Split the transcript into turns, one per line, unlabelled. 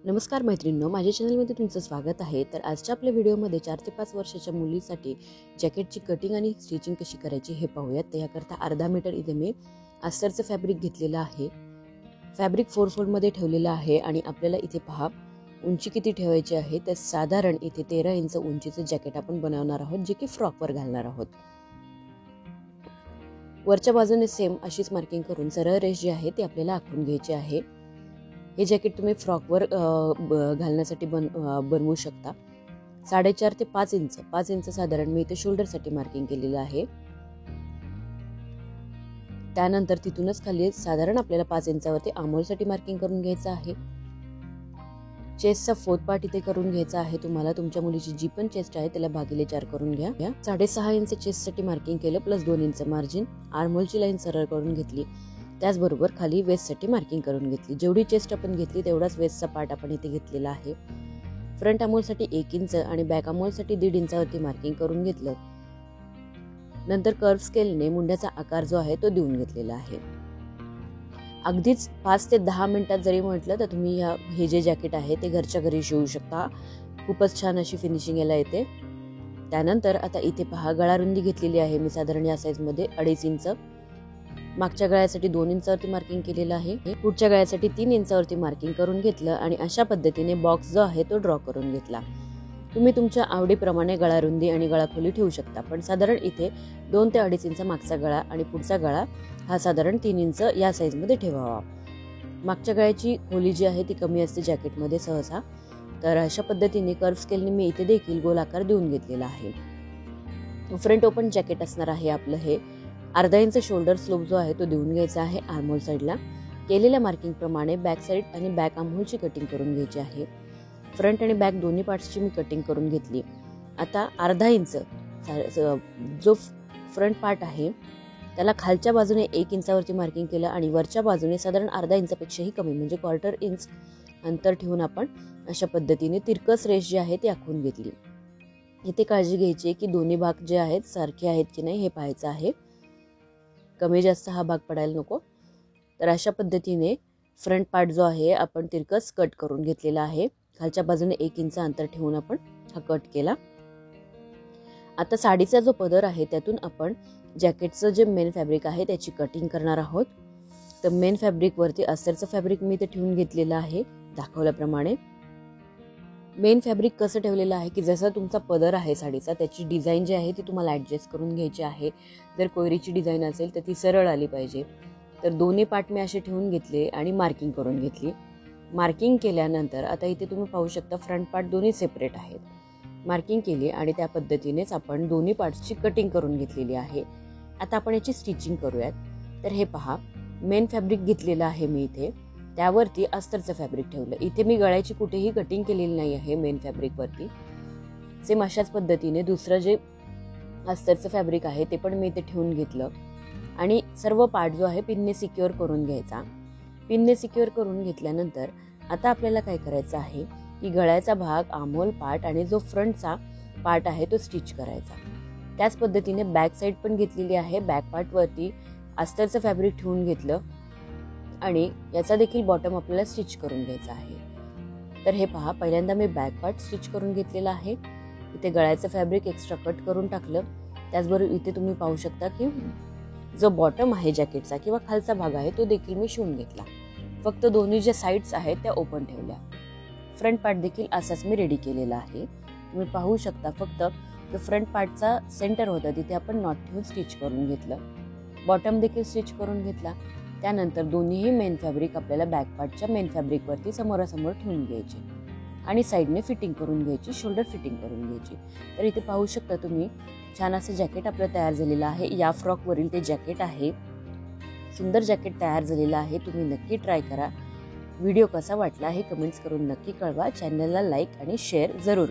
नमस्कार मैत्रिणींनो, माझ्या चॅनलमध्ये तुमचं स्वागत आहे। तर आजच्या आपल्या व्हिडिओमध्ये 4 ते 5 वर्षाच्या मुलीसाठी जॅकेटची कटिंग आणि स्टिचिंग कशी करायची हे पाहूयात। त्याकरता अर्धा मीटर इथे मी अस्तरचं फॅब्रिक घेतलेलं आहे। फॅब्रिक 4 फोल्डमध्ये ठेवलेलं आहे आणि आपल्याला इथे पहा उंची किती ठेवायची आहे। तर साधारण इथे 13 इंच उंचीचं जॅकेट आपण बनवणार आहोत, जे की फ्रॉकवर घालणार आहोत। वरच्या बाजूने सेम अशीच मार्किंग करून सरळ रेष जी आहे ती आपल्याला आखून घ्यायची आहे। हे जॅकेट तुम्ही फ्रॉकवर घालण्यासाठी बनवू शकता। 4.5 ते 5 इंच साधारण मी इथे शोल्डरसाठी मार्किंग केलेलं आहे। त्यानंतर तिथूनच खाली साधारण आपल्याला 5 इंचावरती आर्महोलसाठी मार्किंग करून घ्यायचं आहे। चेस्टचा 4th पार्ट इथे करून घ्यायचा आहे। तुम्हाला तुमच्या मुलीची जी पण चेस्ट आहे त्याला भागिले 4 करून घ्या। 6.5 इंच चेस्टसाठी मार्किंग केलं प्लस 2 इंच मार्जिन। आर्महोलची लाईन सरळ करून घेतली। त्याचबरोबर खाली वेस्टसाठी मार्किंग करून घेतली। जेवढी चेस्ट आपण घेतली तेवढाच वेस्टचा पार्ट आपण इथे घेतलेला आहे। फ्रंट आर्महोलसाठी 1 इंच आणि बॅक आर्महोलसाठी 1.5 इंचावरती मार्किंग करून घेतलं। नंतर कर्व स्केलने मुंड्याचा आकार जो आहे तो देऊन घेतलेला आहे। अगदीच 5 ते 10 मिनिटात जरी म्हटलं तर तुम्ही हे जे जॅकेट आहे ते घरच्या घरी शिवू शकता। खूपच छान अशी फिनिशिंग याला येते। त्यानंतर आता इथे पहा गळा रुंदी घेतलेली आहे मी साधारण या साइज मध्ये 2.5 इंच। मागच्या गळ्यासाठी 2 इंचावरती मार्किंग केलेलं आहे। पुढच्या गळ्यासाठी 3 इंचावरती मार्किंग करून घेतलं आणि अशा पद्धतीने बॉक्स जो आहे तो ड्रॉ करून घेतला। तुम्ही तुमच्या आवडीप्रमाणे गळा रुंदी आणि गळा खोली ठेवू शकता, पण साधारण इथे 2 ते 2.5 इंच मागचा गळा आणि पुढचा गळा हा साधारण 3 इंच या साइज मध्ये ठेवावा। मागच्या गळ्याची खोली जी आहे ती कमी असते जॅकेटमध्ये सहसा, तर अशा पद्धतीने कर्व स्केलने मी इथे देखील गोल आकार देऊन घेतलेला आहे। फ्रंट ओपन जॅकेट असणार आहे आपलं हे। अर्धा इंच शोल्डर स्लोप जो आहे तो देऊन घ्यायचा आहे। आर्महोल साईडला केलेल्या मार्किंग प्रमाणे बॅक साईड आणि बॅक आर्महोलची कटिंग करून घ्यायची आहे। फ्रंट आणि बॅक दोन्ही पार्ट्सची मी कटिंग करून घेतली। आता अर्धा इंच जो फ्रंट पार्ट आहे त्याला खालच्या बाजूने 1 इंचावरती मार्किंग केलं आणि वरच्या बाजूने साधारण अर्धा इंचापेक्षाही कमी म्हणजे 1/4 इंच अंतर ठेवून आपण अशा पद्धतीने तिरकस रेष जी आहे ती आखून घेतली। इथे काळजी घ्यायची की दोन्ही भाग जे आहेत सारखे आहेत की नाही हे पाहायचं आहे। कमी जास्त हा भाग पडायला नको। तर अशा पद्धतीने फ्रंट पार्ट जो आहे आपण तिरकस कट करून घेतलेला आहे। खालच्या बाजूने 1 इंच अंतर ठेवून आपण हा कट केला। आता साडीचा जो पदर आहे त्यातून आपण जॅकेटचं जे मेन फॅब्रिक आहे त्याची कटिंग करणार आहोत। तर मेन फॅब्रिक वरती अस्तरचं फॅब्रिक मी इथे ठेवून घेतलेलं आहे दाखवल्याप्रमाणे। मेन फॅब्रिक कसं ठेवलेलं आहे की जसा तुमचा पदर आहे साडीचा त्याची डिझाईन जी आहे ती तुम्हाला ऍडजस्ट करून घ्यायची आहे। जर कोयरीची डिझाईन असेल तर ती सरळ आली पाहिजे। तर दोन्ही पार्ट मी असे ठेवून घेतले आणि मार्किंग करून घेतली। मार्किंग केल्यानंतर आता इथे तुम्ही पाहू शकता फ्रंट पार्ट दोन्ही सेपरेट आहेत। मार्किंग केली आणि त्या पद्धतीनेच आपण दोन्ही पार्ट्सची कटिंग करून घेतलेली आहे। आता आपण याची स्टिचिंग करूयात। तर हे पहा मेन फॅब्रिक घेतलेलं आहे मी इथे, त्यावरती अस्तरचं फॅब्रिक ठेवलं। इथे मी गळ्याची कुठेही कटिंग केलेली नाही आहे मेन फॅब्रिक वरती। सेम अशाच पद्धतीने दुसरं जे अस्तरचं फॅब्रिक आहे ते पण मी इथे ठेवून घेतलं आणि सर्व पार्ट जो आहे पिनने सिक्युअर करून घ्यायचा। पिनने सिक्युअर करून घेतल्यानंतर आता आपल्याला काय करायचं आहे की गळ्याचा भाग, आर्महोल पार्ट आणि जो फ्रंटचा पार्ट आहे तो स्टिच करायचा। त्याच पद्धतीने बॅक साईड पण घेतलेली आहे। बॅक पार्ट वरती अस्तरचं फॅब्रिक ठेवून घेतलं आणि याचा देखील बॉटम आपल्याला स्टिच करून घ्यायचा आहे। तर हे पहा पहिल्यांदा मी बॅक पार्ट स्टिच करून घेतलेला आहे। इथे गळ्याचं फॅब्रिक एक्स्ट्रा कट करून टाकलं। त्याचबरोबर इथे तुम्ही पाहू शकता की जो बॉटम आहे जॅकेटचा किंवा खालचा भाग आहे तो देखील मी शिवून घेतला। फक्त दोन्ही ज्या साइड्स आहेत त्या ओपन ठेवल्या। फ्रंट पार्ट देखील असाच मी रेडी केलेला आहे। तुम्ही पाहू शकता फक्त जो फ्रंट पार्टचा सेंटर होता तिथे आपण नॉट ठेवून स्टिच करून घेतलं। बॉटम देखील स्टिच करून घेतला। त्यानंतर दोन्हीही मेन फॅब्रिक आपल्याला बॅक पार्टच्या मेन फॅब्रिक वरती समोरासमोर ठेवून घ्यायचे आणि साइडने फिटिंग करून घ्यायची, शोल्डर फिटिंग करून घ्यायची। तर इथे पाहू शकता तुम्ही छान असं जॅकेट आपलं तयार झालेलं आहे। या फ्रॉक वरील ते जॅकेट आहे। सुंदर जॅकेट तयार झालेलं आहे। तुम्ही नक्की ट्राय करा। व्हिडिओ कसा वाटला हे कमेंट्स करून नक्की कळवा। चॅनलला लाईक आणि शेअर जरूर